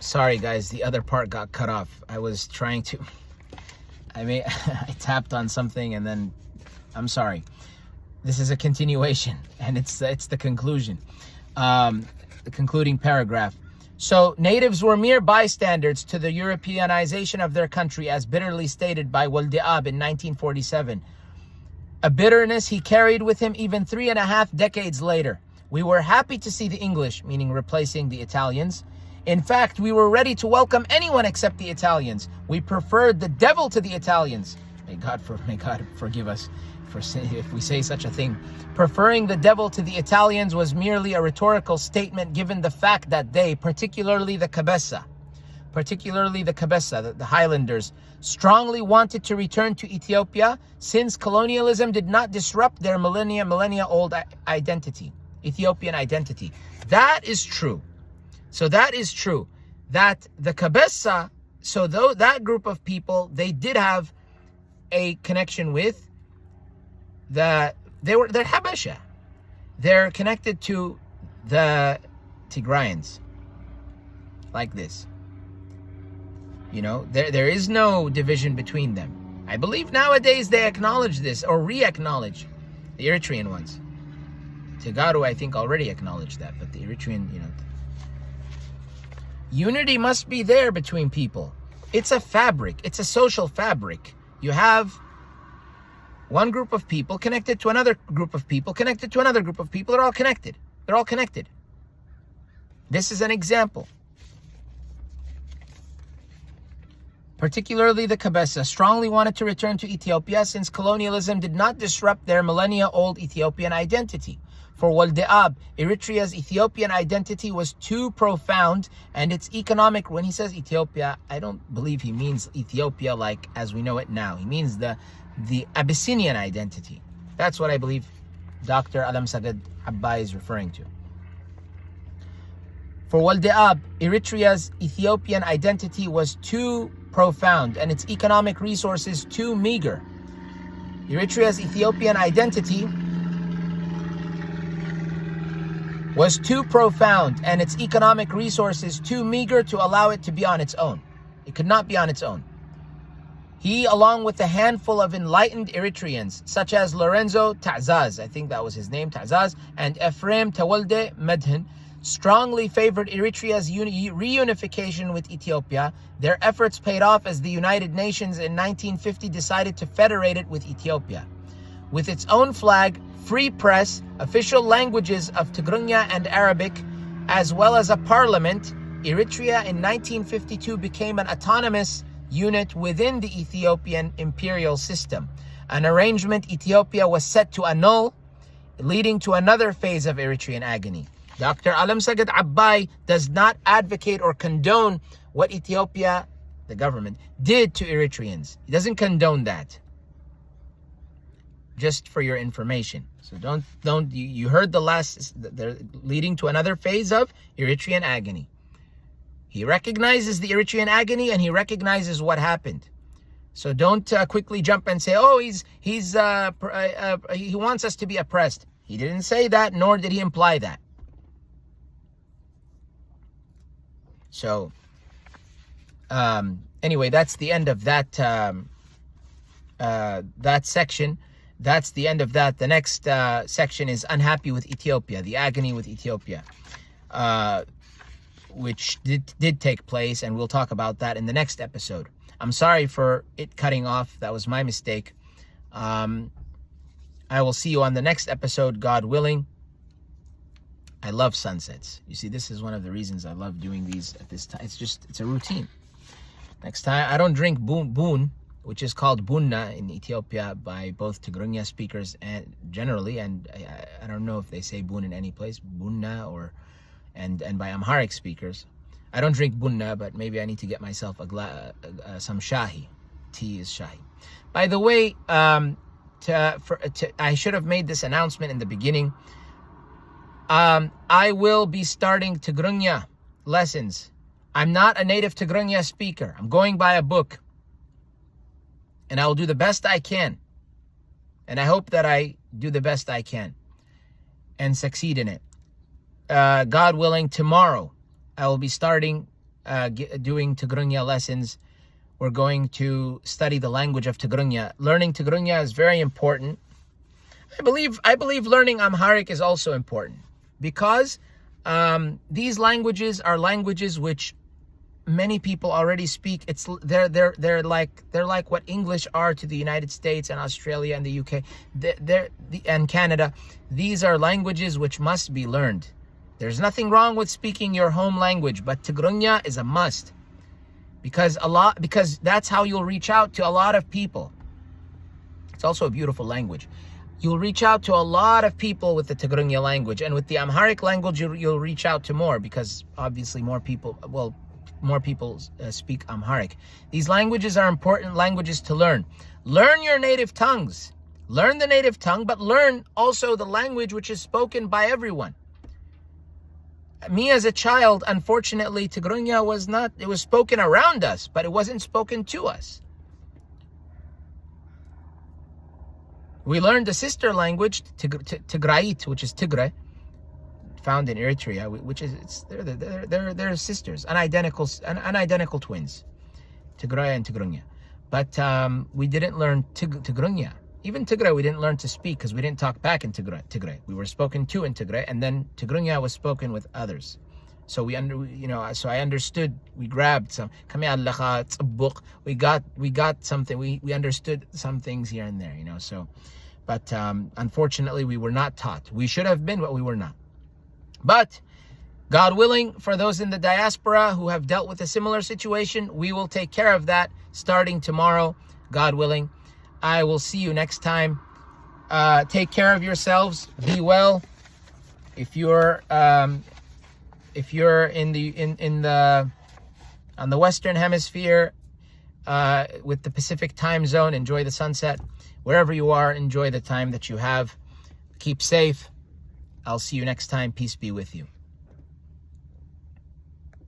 Sorry guys, the other part got cut off. I was trying to, I tapped on something and then, I'm sorry. This is a continuation and it's the conclusion. The concluding paragraph. So, natives were mere bystanders to the Europeanization of their country, as bitterly stated by Walid Abbay in 1947. A bitterness he carried with him even 3.5 decades later. We were happy to see the English, meaning replacing the Italians. In fact, we were ready to welcome anyone except the Italians. We preferred the devil to the Italians. May God forgive us if we say such a thing. Preferring the devil to the Italians was merely a rhetorical statement, given the fact that they, particularly the Cabeza, the Highlanders, strongly wanted to return to Ethiopia, since colonialism did not disrupt their millennia-old identity, Ethiopian identity. That is true. So that is true. That the Cabeza, so though that group of people, they did have a connection with they're Habesha. They're connected to the Tigrayans. Like this. You know, there is no division between them. I believe nowadays they acknowledge this, or re-acknowledge the Eritrean ones. Tigaru, I think, already acknowledged that, but the Eritrean, unity must be there between people. It's a fabric. It's a social fabric. You have one group of people connected to another group of people, connected to another group of people. They're all connected. They're all connected. This is an example. Particularly the Cabeza strongly wanted to return to Ethiopia, since colonialism did not disrupt their millennia-old Ethiopian identity. For Walid Abbay, Eritrea's Ethiopian identity was too profound, and its economic, when he says Ethiopia, I don't believe he means Ethiopia like as we know it now. He means the Abyssinian identity. That's what I believe Dr. Alemseged Abbay is referring to. For Walid Abbay, Eritrea's Ethiopian identity was too profound and its economic resources too meager. Eritrea's Ethiopian identity was too profound and its economic resources too meager to allow it to be on its own. It could not be on its own. He, along with a handful of enlightened Eritreans, such as Lorenzo Ta'zaz, I think that was his name, Ta'zaz, and Ephraim Tawalde Medhin, strongly favored Eritrea's reunification with Ethiopia. Their efforts paid off as the United Nations in 1950 decided to federate it with Ethiopia. With its own flag, free press, official languages of Tigrinya and Arabic, as well as a parliament, Eritrea in 1952 became an autonomous unit within the Ethiopian imperial system, an arrangement Ethiopia was set to annul, leading to another phase of Eritrean agony. Dr. Alemseged Abbay does not advocate or condone what Ethiopia, the government, did to Eritreans. He doesn't condone that. Just for your information. So you heard the last, they're leading to another phase of Eritrean agony. He recognizes the Eritrean agony and he recognizes what happened. So don't quickly jump and say, oh, he wants us to be oppressed. He didn't say that, nor did he imply that. So, anyway, that's the end of that that section. That's the end of that. The next section is unhappy with Ethiopia, the agony with Ethiopia, which did take place, and we'll talk about that in the next episode. I'm sorry for it cutting off. That was my mistake. I will see you on the next episode, God willing. I love sunsets. You see, this is one of the reasons I love doing these at this time. It's a routine. Next time, I don't drink boon, which is called bunna in Ethiopia by both Tigrinya speakers and generally, and I don't know if they say boon in any place, bunna and by Amharic speakers. I don't drink bunna, but maybe I need to get myself some shahi. Tea is shahi. By the way, I should have made this announcement in the beginning. I will be starting Tigrinya lessons. I'm not a native Tigrinya speaker. I'm going by a book. And I will do the best I can. And I hope that I do the best I can and succeed in it. God willing, tomorrow I will be starting doing Tigrinya lessons. We're going to study the language of Tigrinya. Learning Tigrinya is very important. I believe learning Amharic is also important because these languages are languages which many people already speak. They're like what English are to the United States and Australia and the UK and Canada. These are languages which must be learned. There's nothing wrong with speaking your home language, but Tigrinya is a must because that's how you'll reach out to a lot of people. It's also a beautiful language. You'll reach out to a lot of people with the Tigrinya language, and with the Amharic language, you'll reach out to more because obviously more people speak Amharic. These languages are important languages to learn. Learn your native tongues. Learn the native tongue, but learn also the language which is spoken by everyone. Me as a child, unfortunately, Tigrinya it was spoken around us, but it wasn't spoken to us. We learned the sister language, Tigrait, which is Tigray, found in Eritrea, which is they're sisters, unidentical twins, Tigray and Tigrinya. But we didn't learn Tigrinya. Even Tigray we didn't learn to speak because we didn't talk back in Tigray. We were spoken to in Tigray, and then Tigrinya was spoken with others. So I understood. We grabbed some. We got something. We understood some things here and there, So, but unfortunately, we were not taught. We should have been, but we were not. But God willing, for those in the diaspora who have dealt with a similar situation, we will take care of that starting tomorrow. God willing, I will see you next time. Take care of yourselves. Be well. If you're on the Western Hemisphere with the Pacific time zone, enjoy the sunset. Wherever you are, enjoy the time that you have. Keep safe. I'll see you next time. Peace be with you.